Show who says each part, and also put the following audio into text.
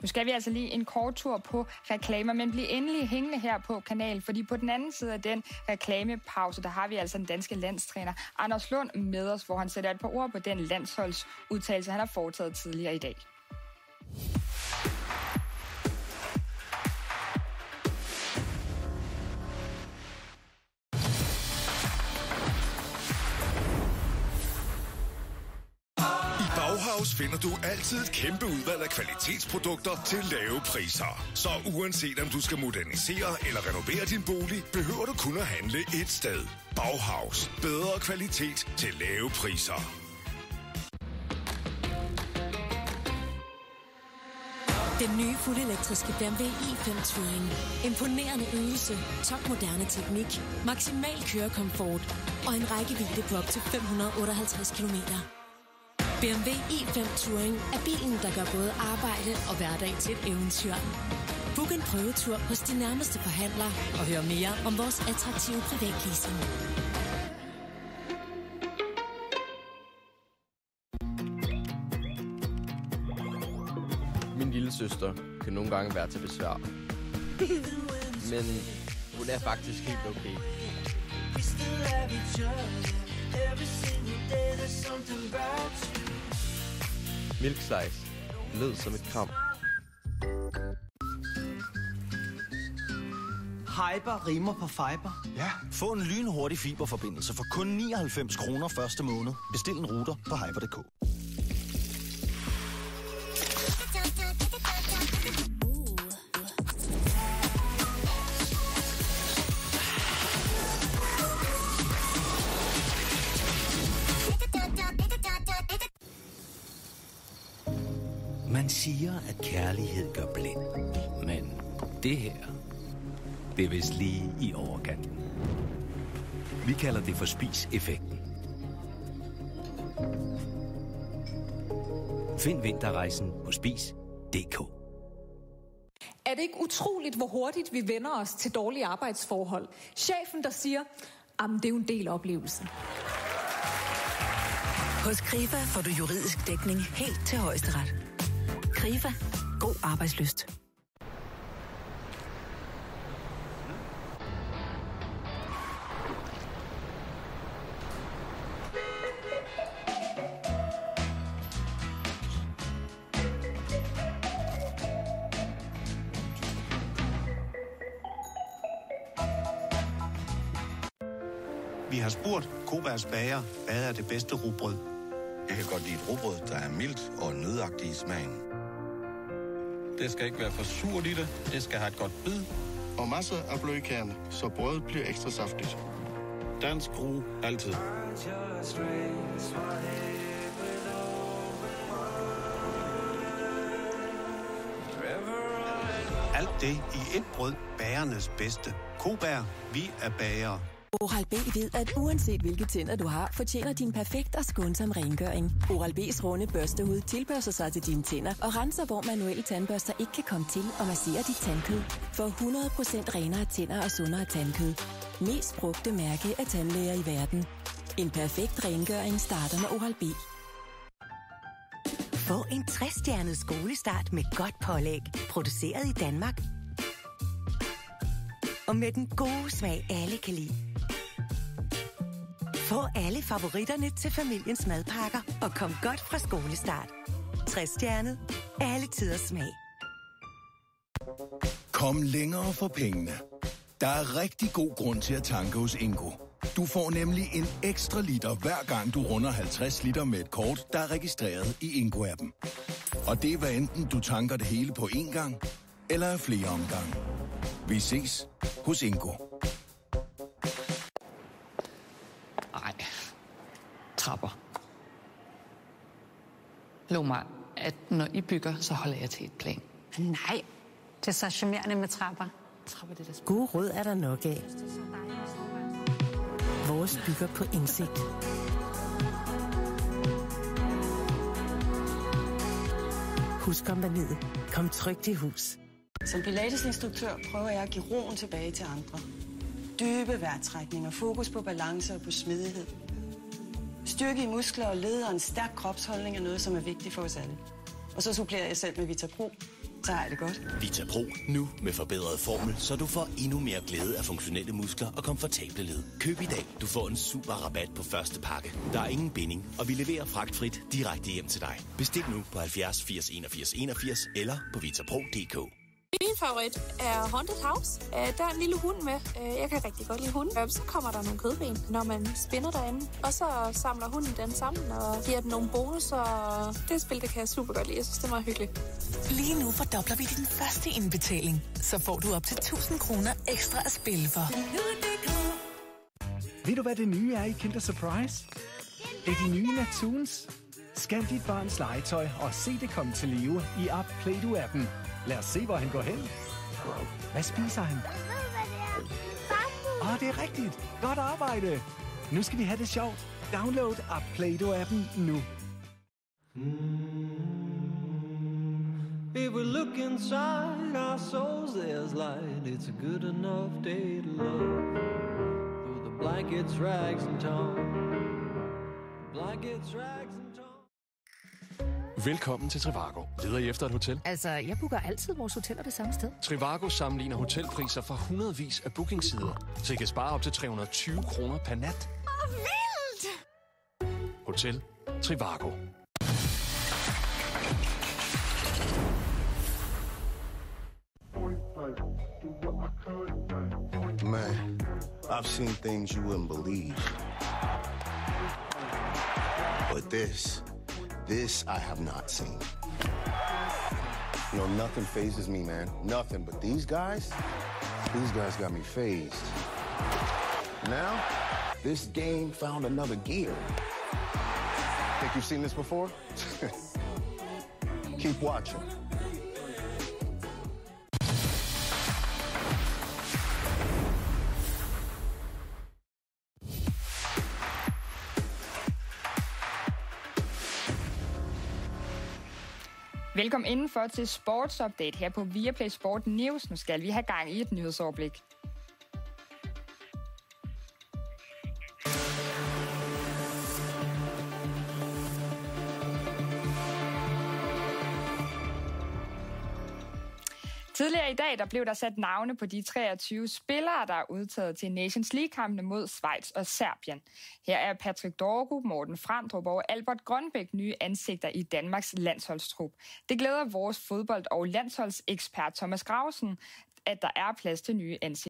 Speaker 1: Nu skal vi altså lige en kort tur på reklamer, men bliv endelig hængende her på kanalen, fordi på den anden side af den reklamepause, der har vi altså den danske landstræner Anders Lund med os, hvor han sætter et par ord på den landsholdsudtalelse, han har foretaget tidligere i dag.
Speaker 2: Bauhaus finder du altid et kæmpe udvalg af kvalitetsprodukter til lave priser. Så uanset om du skal modernisere eller renovere din bolig, behøver du kun at handle et sted. Bauhaus. Bedre kvalitet til lave priser.
Speaker 3: Den nye fuldelektriske BMW i5 Touring. Imponerende ydelse, topmoderne teknik, maksimal kørekomfort og en rækkevidde på op til 558 km. BMW i5 Touring er bilen, der gør både arbejde og hverdag til et eventyr. Book en prøvetur hos de nærmeste forhandlere og hør mere om vores attraktive privatleasing.
Speaker 4: Min lille søster kan nogle gange være til besvær. Men hun er faktisk helt okay. Milk Slice lød som et kram.
Speaker 5: Hyper rimer på fiber.
Speaker 6: Ja. Få en lynhurtig fiberforbindelse for kun 99 kroner første måned. Bestil en router på hyper.dk.
Speaker 7: Man siger, at kærlighed gør blind. Men det her, det er vist lige i overkanten. Vi kalder det for Spis-effekten. Find vinterrejsen på Spis.dk.
Speaker 8: Er det ikke utroligt, hvor hurtigt vi vender os til dårlige arbejdsforhold? Chefen, der siger, jamen det er jo en del af oplevelsen.
Speaker 9: Hos Krifa får du juridisk dækning helt til højesteret. Krifa. God arbejdslyst.
Speaker 10: Vi har spurgt Kobergs bager, hvad er det bedste rugbrød?
Speaker 11: Jeg kan godt lide et rugbrød, der er mildt og nødagtig i smagen. Det skal ikke være for surt i det. Det skal have et godt bid.
Speaker 10: Og masser af blødkærne, så brødet bliver ekstra saftigt. Dansk ru altid. Alt det i et brød, bagernes bedste. Koberg, vi er bager.
Speaker 12: Oral-B ved, at uanset hvilke tænder du har, fortjener din perfekt og skånsom rengøring. Oral-B's runde børstehud tilpasser sig til dine tænder og renser, hvor manuelle tandbørster ikke kan komme til og massere dit tandkød. For 100% renere tænder og sundere tandkød. Mest brugte mærke af tandlæger i verden. En perfekt rengøring starter med Oral-B.
Speaker 13: Få en 3-stjernet skolestart med godt pålæg. Produceret i Danmark. Og med den gode smag, alle kan lide. Få alle favoritterne til familiens madpakker og kom godt fra skolestart. 3-stjernet. Alle tiders smag.
Speaker 14: Kom længere for pengene. Der er rigtig god grund til at tanke hos Ingo. Du får nemlig en ekstra liter hver gang du runder 50 liter med et kort, der er registreret i Ingo-appen. Og det er hvad enten du tanker det hele på én gang, eller af flere omgange. Vi ses hos Ingo.
Speaker 15: Nej. Trapper. Lov mig, at når I bygger, så holder jeg til et plan.
Speaker 16: Nej, det er så charmerende med trapper.
Speaker 15: Trapper, det der
Speaker 9: Gode råd er der nok af. Vores bygger på indsigt. Husk kompagniet. Kom trygt i hus.
Speaker 17: Som pilatesinstruktør prøver jeg at give roen tilbage til andre. Dybe vejrtrækninger, fokus på balance og på smidighed. Styrke i muskler og led og en stærk kropsholdning er noget, som er vigtigt for os alle. Og så supplerer jeg selv med Vitapro. Så har jeg det godt.
Speaker 18: VitaPro, nu med forbedret formel, så du får endnu mere glæde af funktionelle muskler og komfortable led. Køb i dag, du får en super rabat på første pakke. Der er ingen binding, og vi leverer fragtfrit direkte hjem til dig. Bestil nu på 70 80 81 81 eller på vitapro.dk.
Speaker 19: Min favorit er Haunted House. Der er en lille hund med. Jeg kan rigtig godt lide hunde. Så kommer der nogle kødben, når man spinner derinde. Og så samler hunden den sammen og giver den nogle bonusser. Det spil, det kan jeg super godt lide. Jeg synes, det er meget hyggeligt.
Speaker 13: Lige nu fordobler vi din første indbetaling. Så får du op til 1000 kroner ekstra at spille for.
Speaker 20: Ved du, hvad det nye er i Kinder Surprise? Det er de nye Nattoons. Scan dit barns legetøj og se det komme til live i App Play-Doh-appen. Lad os se, hvor han går hen. Hvad spiser han? Det er rigtigt. Godt arbejde. Nu skal vi have det sjovt. Download App Play-Doh-appen nu.
Speaker 21: If we look inside our souls, there's light. It's a good enough day to love. Through the blankets, rags and torn. Blankets, rags and torn.
Speaker 22: Velkommen til Trivago. Leder I efter et hotel?
Speaker 23: Altså, jeg booker altid vores hoteller det samme sted.
Speaker 22: Trivago sammenligner hotelpriser fra hundredvis af bookingsider, så I kan spare op til 320 kroner per nat.
Speaker 23: Vildt!
Speaker 22: Hotel Trivago.
Speaker 24: Man, I've seen things you wouldn't believe. But this I have not seen. You know, nothing phases me, man. Nothing. But these guys got me phased. Now, this game found another gear. Think you've seen this before? Keep watching.
Speaker 1: Velkommen indenfor til Sports Update her på Viaplay Sport News. Nu skal vi have gang i et nyhedsoverblik. Tidligere i dag der blev der sat navne på de 23 spillere, der er udtaget til Nations League-kampene mod Schweiz og Serbien. Her er Patrick Dorgu, Morten Frandrup og Albert Grønbæk nye ansigter i Danmarks landsholdstrup. Det glæder vores fodbold- og landsholdsekspert Thomas Gravesen, at der er plads til nye ansigter.